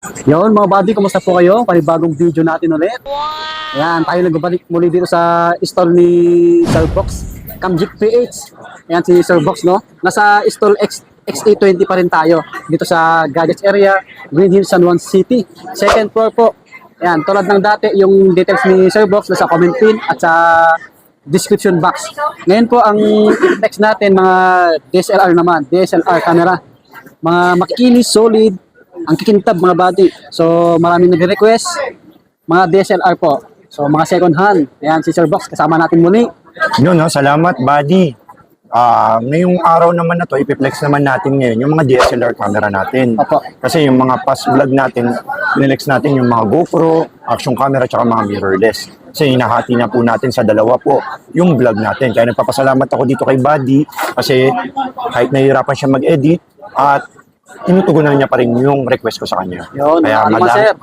Yun mga buddy, kumusta po kayo? Panibagong video natin ulit. Ayan, tayo nagbabalik muli dito sa stall ni Sir Box, Camgic PH. Ayan si Sir Box, no? Nasa stall XA20 pa rin tayo dito sa Gadgets area, Green Hills, San Juan City. Second floor po. Ayan, tulad ng dati, yung details ni Sir Box nasa comment pin at sa description box. Ngayon po ang text natin mga DSLR naman, DSLR camera. Mga makikinis, solid, ang kikintab mga buddy. So maraming nagre-request mga DSLR po. So mga second hand. Ayan si Sir Box kasama natin muli. Yun, no? Salamat, buddy. Ngayong araw naman na to, ipiplex naman natin ngayon yung mga DSLR camera natin. Opo. Kasi yung mga past vlog natin, pinlex natin yung mga GoPro, action camera, tsaka mga mirrorless. Kasi hinahati na po natin sa dalawa po yung vlog natin. Kaya nagpapasalamat ako dito kay buddy kasi kahit nahihirapan siya mag-edit at tinutugunan niya pa rin yung request ko sa kanya. Yun, Kaya sir.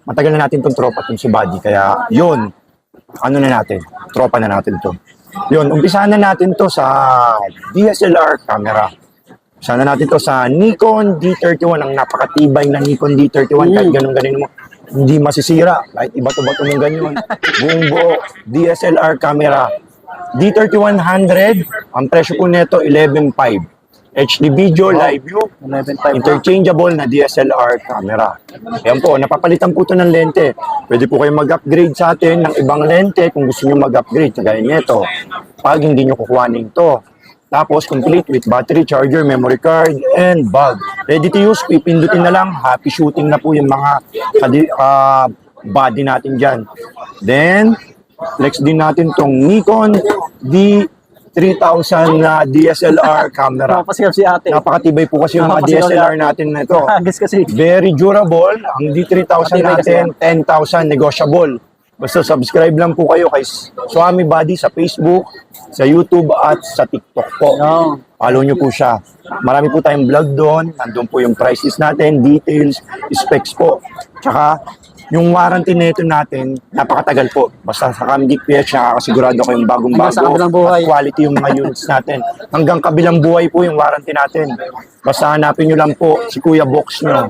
matagal na natin itong tropa itong si buddy. Kaya yun, ano na natin, tropa na natin to. Yun, umpisahan na natin to sa DSLR camera. Umpisahan na natin to sa Nikon D31, ang napakatibay na Nikon D31. Kahit ganun-ganin mo, hindi masisira. Kahit iba-to-bato mong ganyan. Buong buo, DSLR camera. D3100, ang presyo po nito, 11.5. HD video, live view, 11.5. interchangeable na DSLR camera. Ayan po, napapalitan po ito ng lente. Pwede po kayo mag-upgrade sa atin ng ibang lente kung gusto nyo mag-upgrade. Kagaya nito, pag hindi nyo kukuhanin ito. Tapos, complete with battery, charger, memory card, and bag. Ready to use, pipindutin na lang. Happy shooting na po yung mga body natin dyan. Then, flex din natin tong Nikon D3000 na DSLR camera. Napapasigaw si ate. Napakatibay po kasi yung mga DSLR natin na ito. Guess kasi. Very durable. Ang D3000 natin, 10,000 negotiable. Basta subscribe lang po kayo kay Swami Buddy sa Facebook, sa YouTube at sa TikTok po. No. Follow nyo po siya. Marami po tayong vlog doon. Nandun po yung price list natin, details, specs po. Tsaka yung warranty nito natin, napakatagal po. Basta sa Camgic PH, nakakasigurado ko yung bagong-bago Sa kabilang buhay. at quality yung mga units natin. Hanggang kabilang buhay po yung warranty natin. Basta hanapin nyo lang po si Kuya Box nyo.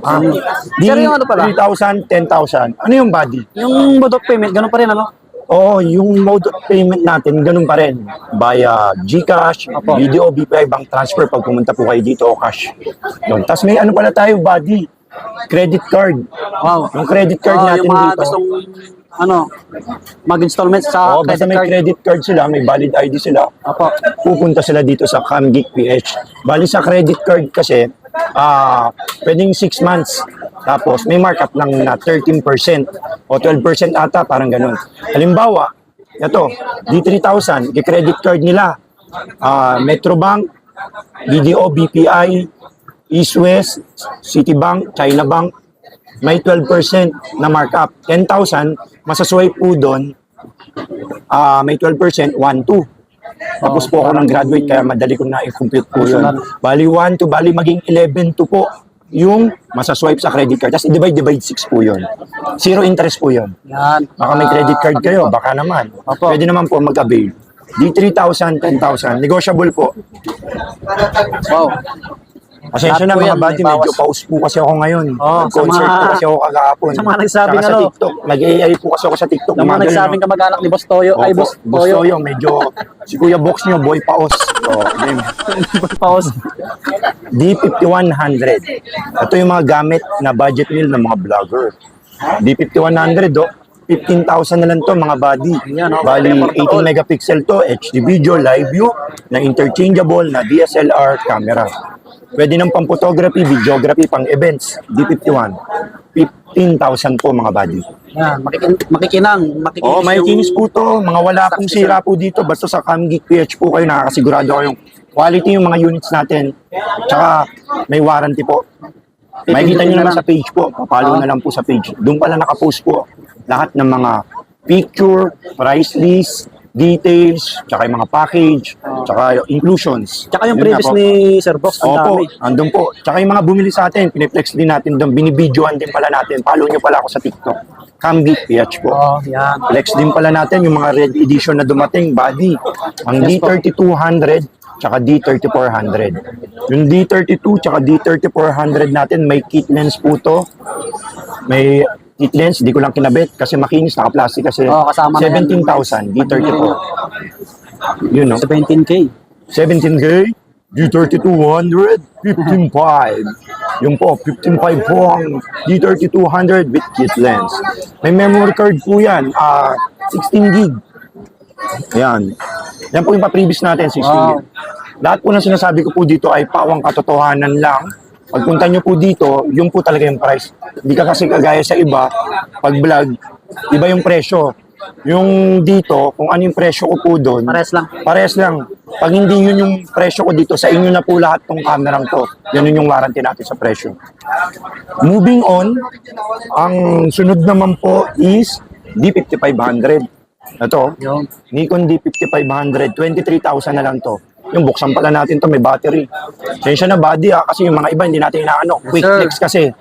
Sir, yung ano pala? 3,000, 10,000. Ano yung body? Yung mode of payment, ganun pa rin ano? Oo, yung mode of payment natin, ganun pa rin. Via GCash, Video, BPI, bank transfer pag pumunta po kayo dito o cash. Yun. Tapos may ano pala tayo, body? Credit card. Wow. Yung credit card natin yung mga dito. gustong ano, mag-installment sa Oo, basta may credit card. credit card sila, may valid ID sila. Opo. Pupunta sila dito sa Camgic PH. Bali sa credit card kasi, pwedeng 6 months. Tapos may markup lang na 13% o 12% ata, parang ganun. Halimbawa, ito, D3000, i-credit card nila, Metrobank, BDO, BPI, East West, Citibank, China Bank, may 12% na markup. 10,000, masaswipe po doon, may 12%, 1-2. Tapos po ako ng graduate, kaya madali ko na i-compute po yun. Bali 1-2, bali maging 11-2 po yung masaswipe sa credit card. Tapos divide 6 po yun. Zero interest po yun. Yan. Baka may credit card kayo, baka naman. Opo. Pwede naman po mag-avail. D3000, 10,000. Negotiable po. Wow. Pasensya na Lahat po mga yan, buddy, may bawas. medyo pause po kasi ako ngayon. Oo, sa Nag-concert mga- po kasi ako kagahapon. sa mga nagsabing Saka sa ano, TikTok. Nag-AI po kasi ako sa TikTok. Yung mga Gumagano. nagsabing kamag-anak ni Boss Toyo, ay Boss Boss Toyo. Toyo, medyo si Kuya Box nyo, boy paos. Game. Pause. D5100. Ito yung mga gamit na budget meal ng mga vlogger. D5100, 15,000 na lang to mga body. Bali, 18 megapixel to, HD video, live view, na interchangeable na DSLR camera. Pwede ng pang photography, videography, pang events, D51. 15,000 po mga body. Yan, makikinang, makikinis Oh, may yung- kinis po to. Mga wala pong sira po dito. Basta sa Camgic PH po kayo, nakakasigurado kayong quality yung mga units natin. Tsaka may warranty po. Makikita nyo naman sa page po. Papalo na lang po sa page. Doon pala nakapost po lahat ng mga picture, price list, details, tsaka yung mga package, tsaka inclusions. Tsaka yung Yun previous nga po. ni Sir Box, ang Opo, dami. andun po. Tsaka yung mga bumili sa atin, piniplex din natin doon, binibidyoan din pala natin. Follow nyo pala ako sa TikTok. Camgic PH po. Oh, yan. Flex din pala natin yung mga red edition na dumating, body. Ang Yes po. D3200, tsaka D3400. Yung D32 tsaka D3400 natin, may kit lens po to. May kit lens, di ko lang kinabit kasi makinis, naka-plastic kasi. Oo, kasama na yan. 17,000, D34. Yun, no? 17K. 17K, D3200, 15.5. Yung po, 15.5 po ang D3200 with kit lens. May memory card po yan, 16 gig. Ayan. Yan po yung pa-previous natin, 16 Wow. gig. Lahat po ng sinasabi ko po dito ay pawang katotohanan lang. Pagpunta nyo po dito, yung po talaga yung price. Hindi ka kasi kagaya sa iba, pag vlog, iba yung presyo. Yung dito, kung ano yung presyo ko po doon, Pares lang. pares lang. Pag hindi yun yung presyo ko dito, sa inyo na po lahat tong kamerang to. Yan yung warranty natin sa presyo. Moving on, ang sunod naman po is D5500. Ito, Yung Nikon D5500, 23,000 na lang to. Yung buksan pala natin to, may battery. Sensya na body kasi yung mga iba hindi natin inaano. Quick sir. flex kasi.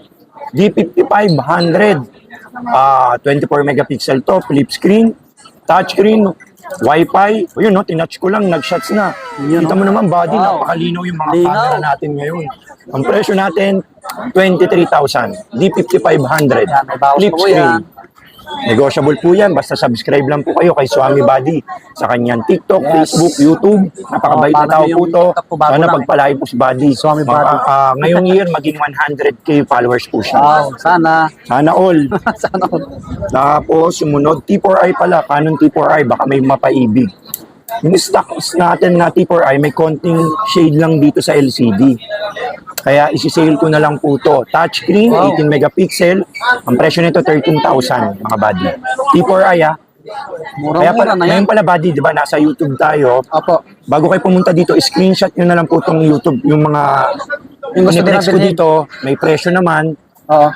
D5500, 24 megapixel to, flip screen, touchscreen, Wi-Fi. O yun, no, tinouch ko lang, nag-shots na. Yun, Kita mo naman body, wow. napakalinaw yung mga Linaw. camera natin ngayon. Ang presyo natin, 23,000. D5500. Yan, may bawas Flip pa po screen. yan. Negotiable po yan. Basta subscribe lang po kayo kay Swami Buddy sa kanyang TikTok, Yes. Facebook, YouTube. Napakabait na Paano tao yung po to. TikTok po, bago Sana lang, pagpalain po si Buddy. Swami Buddy. Ngayong year, maging 100k followers po siya. wow, sana. Sana all. Sana. Tapos, sumunod, T4i pala. Canon T4i. Baka may mapaibig. Yung stocks natin na T4i, may konting shade lang dito sa LCD. Kaya isi-sale ko na lang po to. Touchscreen, Wow. 18 megapixel. Ang presyo nito, 13,000 mga buddy. T4i Kaya Murang-mura na yan. ngayon pala buddy, di ba, nasa YouTube tayo. Opo. Bago kayo pumunta dito, screenshot nyo na lang po itong YouTube, yung mga Yung gusto in-flex ko bilhin. dito, may presyo naman. Oo.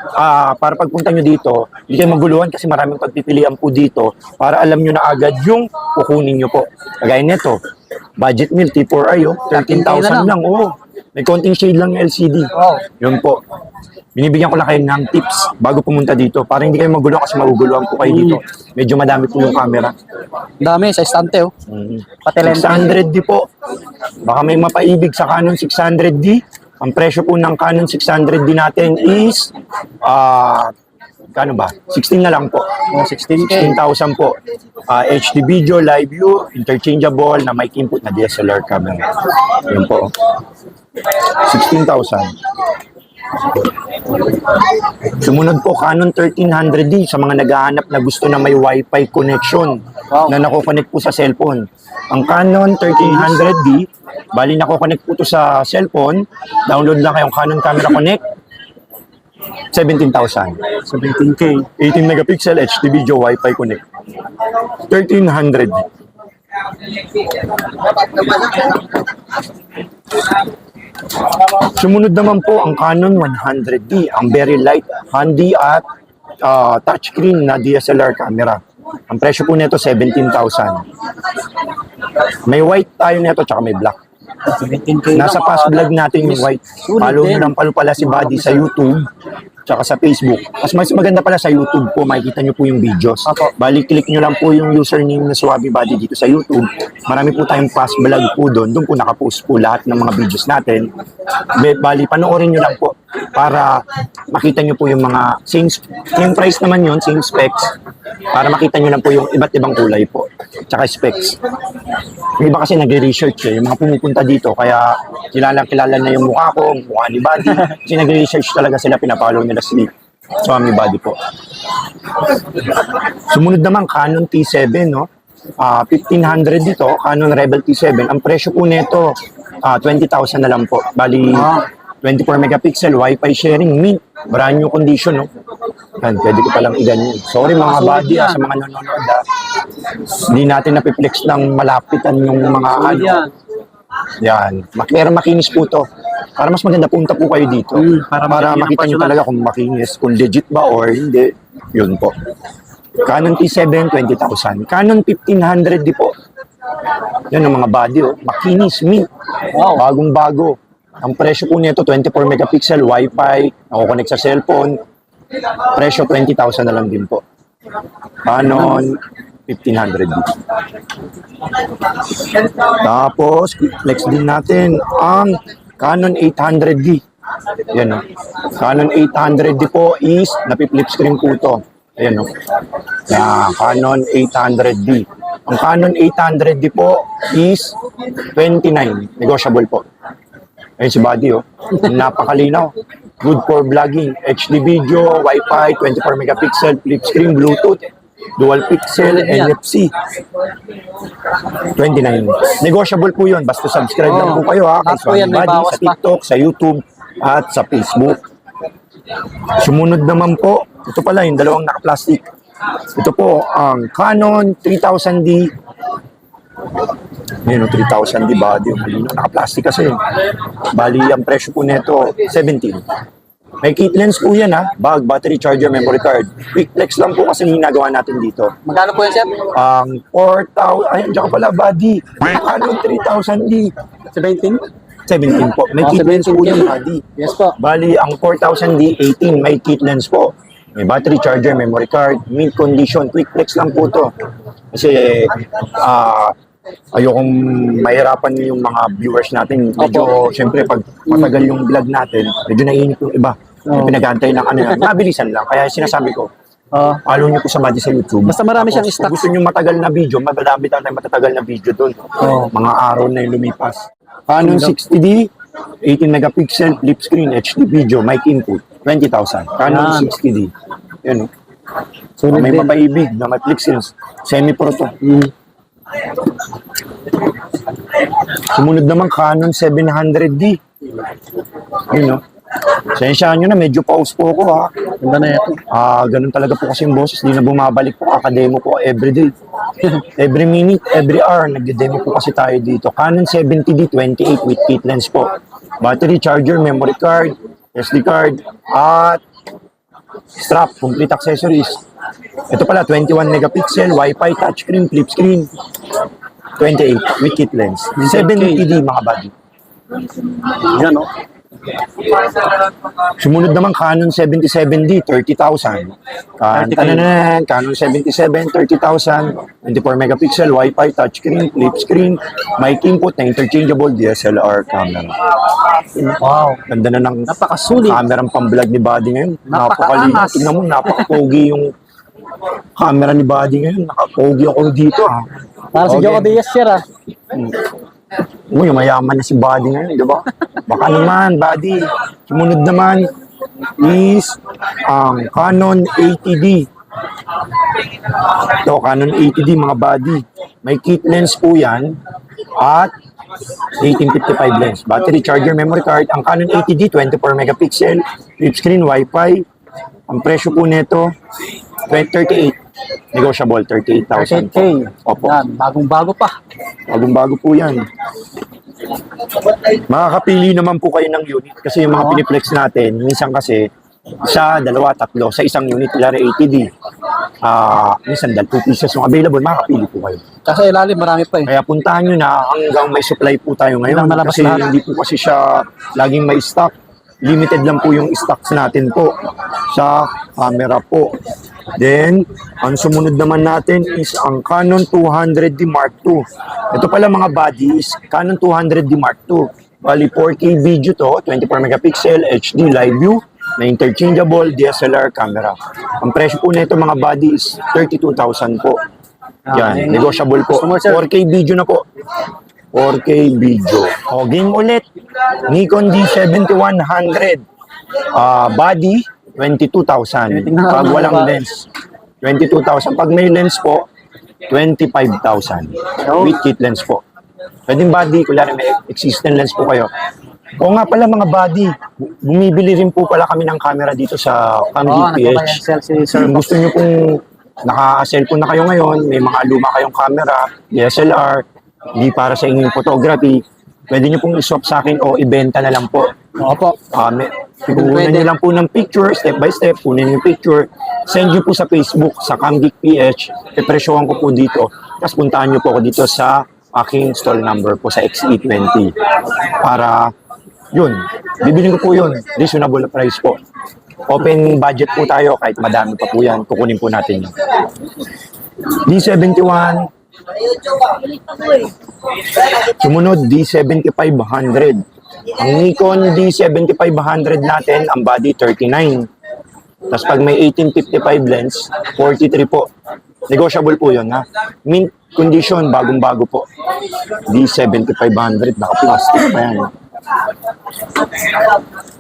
Para pagpunta nyo dito, hindi kayo maguluhan kasi maraming pagpipilian po dito para alam nyo na agad yung kukunin nyo po. Kagaya nito, budget meal, T4i, 13,000 lang. Oo. May konting shade lang yung LCD. Wow. Yun po. Binibigyan ko lang kayo ng tips bago pumunta dito para hindi kayo magulo kasi maguguluhan po kayo dito. Medyo madami po yung camera. Dami, sa istante oh. Pati lens. 600D po. Baka may mapaibig sa Canon 600D. Ang presyo po ng Canon 600D natin is kano ba? 16 na lang po. Oh, 16K. 16,000 po. HD video, live view, interchangeable na mic input na DSLR camera. Yun po. 16,000. Sumunod po, Canon 1300D sa mga naghahanap na gusto na may Wi-Fi connection na nako-connect po sa cellphone. Ang Canon 1300D, bali nako-connect po to sa cellphone. Download lang kayong Canon Camera Connect. 17,000. 17K. 18 megapixel HD video Wi-Fi connect. 1300. Sumunod naman po ang Canon 100D, ang very light, handy at touchscreen na DSLR camera. Ang presyo po nito 17,000. May white tayo nito tsaka may black. 17K. Nasa past vlog natin yung white. Follow nyo lang pala si Buddy sa YouTube tsaka sa Facebook. Mas maganda pala sa YouTube po, makikita nyo po yung videos. Opo. Bali, click nyo lang po yung username na Swabi Buddy dito sa YouTube. Marami po tayong past vlog po doon. Doon po nakapost po lahat ng mga videos natin. Bali, panoorin nyo lang po para makita nyo po yung mga same price naman yun, same specs. Para makita nyo lang po yung iba't ibang kulay po. Tsaka specs. Yung iba kasi nagre-research yung mga pumupunta dito. Kaya kilala na yung mukha ko, mukha ni Buddy. Kasi nagre-research talaga sila, pinapollow nila si Swami Buddy po. Sumunod naman, Canon T7, no? 1500 dito, Canon Rebel T7. Ang presyo po nito, 20,000 na lang po. Bali, 24 megapixel, Wi-Fi sharing, mint, brand new condition, no? Yan, pwede ko palang i-ganyan. Sorry mga buddy, sa mga nanonood, hindi natin napiplex ng malapitan yung mga ano. Yan. Pero makinis po to. Para mas maganda, punta po kayo dito. Para Makita nyo talaga kung makinis, kung legit ba or hindi. Yun po. Canon T7, 20,000. Canon 1500D po. Yan ang mga body, oh. Makinis, mint. Wow. Bagong-bago. Ang presyo po nito, 24 megapixel, Wi-Fi, nako-connect sa cellphone. Presyo, 20,000 na lang din po. Canon 1500D. Tapos, flex din natin ang Canon 800D. Yan o. Canon 800D po is, napi-flip screen po ito. Ayan o. Yan, Canon 800D. Ang Canon 800D po is 29. Negotiable po. Ayun si body oh. Napakalinaw. Good for vlogging. HD video, Wi-Fi, 24 megapixel, flip screen, Bluetooth, dual pixel, NFC. 29. Negotiable po yun. Basta subscribe lang po kayo ha. Kay Lahat po yan, Swanny may Body, bawas sa pa. TikTok, sa YouTube, at sa Facebook. Sumunod naman po, ito pala yung dalawang naka-plastic. Ito po ang Canon 3000D. Ayan o, 3000D body. Malino, naka-plastic kasi. Bali, ang presyo po nito, 17. May kit lens po yan ha. Bag, battery, charger, memory card. Quick flex lang po kasi ginagawa natin dito. Magkano po yan, sir? Ang 4,000, ayun, dyan ka pala body. Canon 3000D. 17? 17 po. May kit lens po yan body. Yes po. Bali, ang 4000D, 18, may kit lens po. May battery charger, memory card, mint condition, quick flex lang po to. Kasi, ayokong mahirapan yung mga viewers natin. Medyo, syempre, pag matagal yung vlog natin, medyo naiinip yung iba. May pinag-aantay ng ano yan. Mabilisan lang. Kaya sinasabi ko, follow nyo po sa Buddy sa YouTube. Basta marami siyang Tapos, stock. kung gusto nyo matagal na video, madami tayo matatagal na video doon. Mga araw na yung lumipas. Canon 60D, 18 megapixel, flip screen, HD video, mic input, 20,000. Canon 60D. Yan. Sulit May din. mapaibig na may flip screens. Semi-pro to. Sumunod naman Canon 700D. Yun no. Sensyahan nyo na, medyo pause po ako ha. Ganda na ito. Ganun talaga po kasi yung boses. Di na bumabalik po. Kakademo po everyday. Every minute, every hour. Nagde-demo po kasi tayo dito. Canon 70D 28 with kit lens po. Battery, charger, memory card, SD card, at strap, complete accessories. Ito pala, 21 megapixel, Wi-Fi, touchscreen, flip screen. 28 with kit lens. 70D mga buddy. Yan o. Sumunod naman Canon 77D, 30,000. Canon 77, 30,000. 24 megapixel, Wi-Fi, touchscreen, flip screen, mic input na interchangeable DSLR camera. Wow. Ganda na ng Napakasulit. camera pang-vlog ni Buddy ngayon. Napakalinis. Napakaangas. Tingnan mo, napaka-pogi yung camera ni Buddy ngayon. Naka-pogi ako dito ha. Para si Okay. Joe Cabillas, sir ah. Uy, mayaman na si Buddy ngayon, di ba? Baka naman, Buddy. Sumunod naman is ang Canon 80D. Ito, Canon 80D mga Buddy. May kit lens po yan at 1855 lens. Battery, charger, memory card. Ang Canon 80D, 24 megapixel, flip screen, Wi-Fi. Ang presyo po nito, 38. Negotiable, 38,000. 38K. Opo. Yan, bagong-bago pa. Bagong-bago po yan. Makakapili naman po kayo ng unit kasi yung mga piniplex natin, minsan kasi isa, dalawa, tatlo, sa isang unit, lari 80D. Minsan, 2 pieces yung available, makakapili po kayo. Kasi ilalim, marami pa eh. Kaya puntahan nyo na hanggang may supply po tayo ngayon. Hanggang malabas Kasi lahat. hindi po kasi siya laging may stock. Limited lang po yung stocks natin po sa camera po. Then, ang sumunod naman natin is ang Canon 200D Mark II. Ito pala mga body is Canon 200D Mark II. Bali 4K video to, 24 megapixel, HD live view, na interchangeable DSLR camera. Ang presyo po nito mga body is 32,000 po. Yan, negotiable po. 4K video na po. 4K video. O, game ulit. Nikon D7100. Body, 22,000. Pag walang lens, 22,000. Pag may lens po, 25,000. With kit lens po. Pwedeng body, kunyari may existing lens po kayo. O nga pala mga body, bumibili rin po pala kami ng camera dito sa Camgig PH. Kung gusto nyo pong naka-cellphone na kayo ngayon, may mga luma kayong camera, DSLR, hindi para sa inyong photography, pwede nyo pong iswap sa akin o ibenta na lang po. Opo. Kukunan nyo lang po ng picture, step by step, kunin yung picture, send nyo po sa Facebook, sa Camgig PH, ipresyohan ko po dito, tapos puntahan nyo po ako dito sa aking stall number po sa XE20 para yun, bibilin ko po yun, reasonable price po. Open budget po tayo, kahit madami pa po yan, kukunin po natin yun. D71. Sumunod, D7500. Ang Nikon D7500 natin, ang body 39. Tapos pag may 1855 lens, 43 po. Negotiable po yun, ha? Mint condition, bagong-bago po. D7500, naka-plastic pa yan.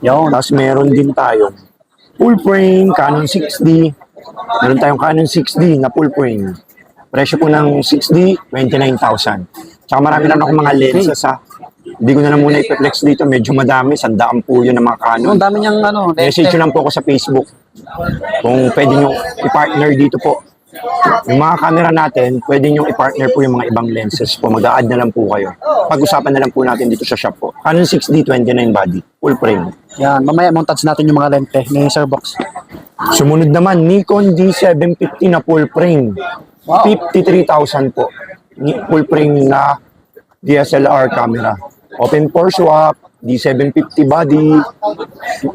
Yun. Tapos meron din tayo full frame, Canon 6D. Meron tayong Canon 6D na full frame. Presyo po ng 6D, 29,000. Tsaka marami lang ako mga lenses, ha? Hindi ko na lang muna i-flex dito. Medyo madami. Sandaan po yun ng mga Canon. Ang dami niyang ano. Message nyo lang po ako sa Facebook. Kung pwede nyo i-partner dito po. Yung mga camera natin, pwede nyo i-partner po yung mga ibang lenses po. Mag-a-add na lang po kayo. Pag-usapan na lang po natin dito sa shop po. Canon 6D 29 body, full frame. Yan, mamaya montage natin yung mga lente ni Sir Box. Sumunod naman, Nikon D750 na full frame. Wow. 53,000 po. Full frame na DSLR camera. Open pore swap, D750 body,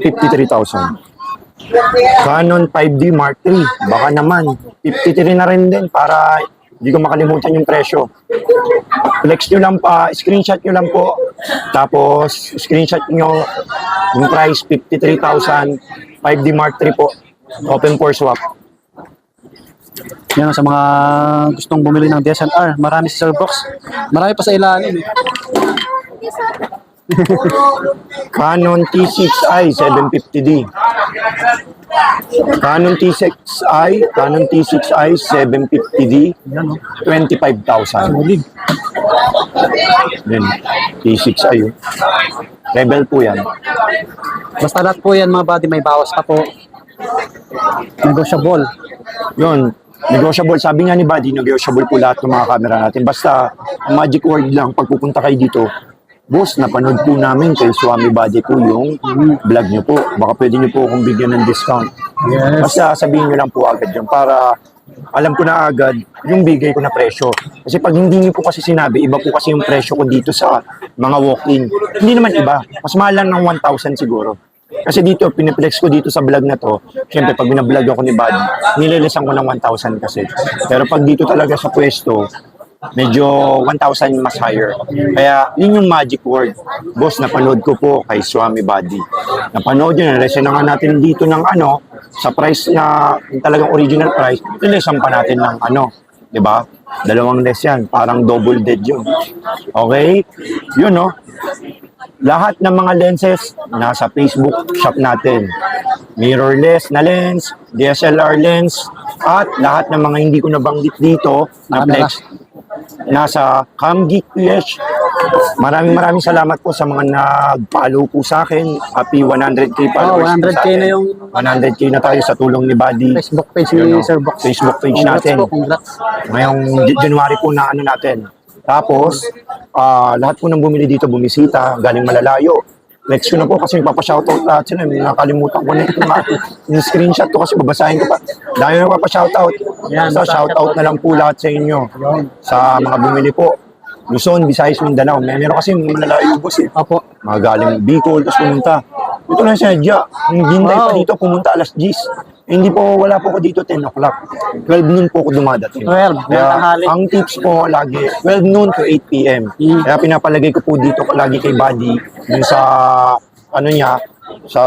53,000. Canon 5D Mark III, baka naman, 53 na rin din para hindi ko makalimutan yung presyo. Flex nyo lang pa, screenshot nyo lang po, tapos screenshot nyo yung price, 53,000, 5D Mark III po, open pore swap. Yan sa mga gustong bumili ng DSLR. Marami si Sir Box. Marami pa sa ilalim. Canon T6i 750D. Canon T6i 750D, Yan, 25,000. Solid. Yan, T6i. Rebel po yan. Basta lahat po yan mga buddy, may bawas pa po. Negotiable. Yun, negotiable. Sabi nga ni Buddy, negotiable po lahat ng mga camera natin. Basta, ang magic word lang, pag pupunta kayo dito, boss, napanood po namin kay Swami Buddy po yung vlog nyo po. Baka pwede nyo po akong bigyan ng discount. Yes. Basta sabihin nyo lang po agad yun para alam ko na agad yung bigay ko na presyo. Kasi pag hindi nyo po kasi sinabi, iba po kasi yung presyo ko dito sa mga walk-in. Hindi naman iba. Mas mahal lang ng 1,000 siguro. Kasi dito, piniplex ko dito sa vlog na to, syempre pag binablog ako ni Buddy, nililisan ko ng 1,000 kasi. Pero pag dito talaga sa pwesto, medyo 1,000 mas higher. Kaya yun yung magic word. Boss, napanood ko po kay Swami Buddy. Napanood yun, nalesan na nga natin dito ng ano, sa price na yung talagang original price, nalesan pa natin ng ano, di ba? 2 less yan, parang double dead yun. Okay? Yun no? Lahat ng mga lenses nasa Facebook shop natin. Mirrorless na lens, DSLR lens, at lahat ng mga hindi ko nabanggit dito na flex nasa CamGeek PH. Maraming salamat po sa mga nag-follow po sa akin. Happy 100k followers. 100k na yung 100k na tayo sa tulong ni Buddy. Facebook page ni Sir Box. Facebook page Congrats natin. po, congrats. Ngayong January po na ano natin. Tapos, lahat po ng bumili dito, bumisita, galing malalayo. Flex ko na po kasi papashoutout lahat sila. Nakalimutan ko na yung screenshot ko kasi babasahin ko pa. Dahil na papashoutout. Yan, So, shoutout na lang po lahat sa inyo. Sa mga bumili po. Luzon, Visayas, Mindanao. Meron kasi malalayo boss eh. Opo. Mga galing Bicol, tapos pumunta. Ito lang siya, hintay pa Wow. dito, pumunta alas 10. Hindi po, wala po ako dito 10 o'clock. 12 noon po ako dumadating. 12, Kaya, tanghali. ang tips po lagi, 12 noon to 8 p.m. Kaya pinapalagay ko po dito lagi kay Buddy, yung sa, ano niya, sa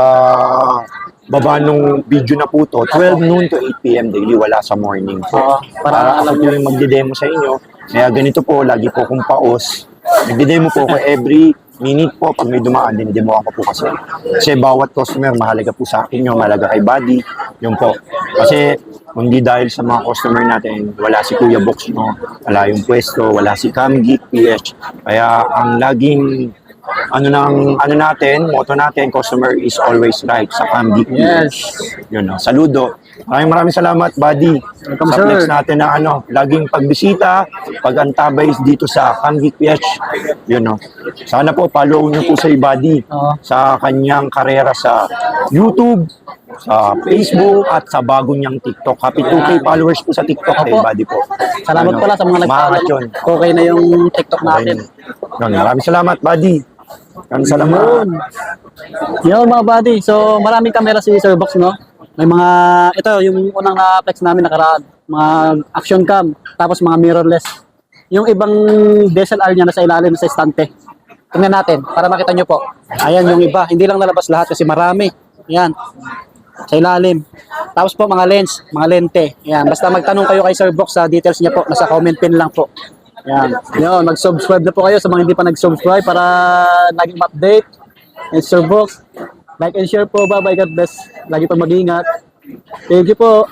baba nung video na po to, 12 noon to 8 p.m. daily, wala sa morning po. Para alam ko yung magde-demo sa inyo. Kaya ganito po, lagi po kong paos. Nagde-demo po ako every minute po pag may dumaan din, demo ako po kasi. Kasi bawat customer, mahalaga po sa akin yung mahalaga kay Buddy, yun po. Kasi hindi dahil sa mga customer natin, wala si Kuya Box, no? Wala yung pwesto, wala si CamGeek PH. Kaya ang laging ano natin, motto natin, customer is always right sa CamGeek PH. Yes. Yun, no? Saludo. Maraming salamat, Buddy. Welcome, Sa sir. flex natin na ano, laging pagbisita, pag-antabay dito sa CamGeek PH. Yun, no? Sana po, follow nyo po sa Buddy Oo. sa kanyang karera sa YouTube, sa Facebook, at sa bago niyang TikTok. Happy 2K followers po sa TikTok kay Opo. Buddy po. Salamat Ano, pala sa mga maangat yun. nag-follow. Okay na yung TikTok natin. Yun, maraming salamat, Buddy. Maraming salamat. Yun mga buddy. So maraming kamera si Sir Box, no? May mga, ito yung unang na-flex namin nakaraan. mga action cam, tapos mga mirrorless. Yung ibang DSLR niya nasa ilalim sa estante. Tingnan natin para makita nyo po. Ayan yung iba, hindi lang nalabas lahat kasi marami. Yan, sa ilalim. Tapos po mga lens, mga lente. Yan, basta magtanong kayo kay Sir Box sa details niya po, nasa comment pin lang po. Yan, yun, mag-subscribe na po kayo sa mga hindi pa nag-subscribe para laging update. And Sir Box, like and share po. Bye-bye, God bless. Lagi pa mag-ingat. Thank you po.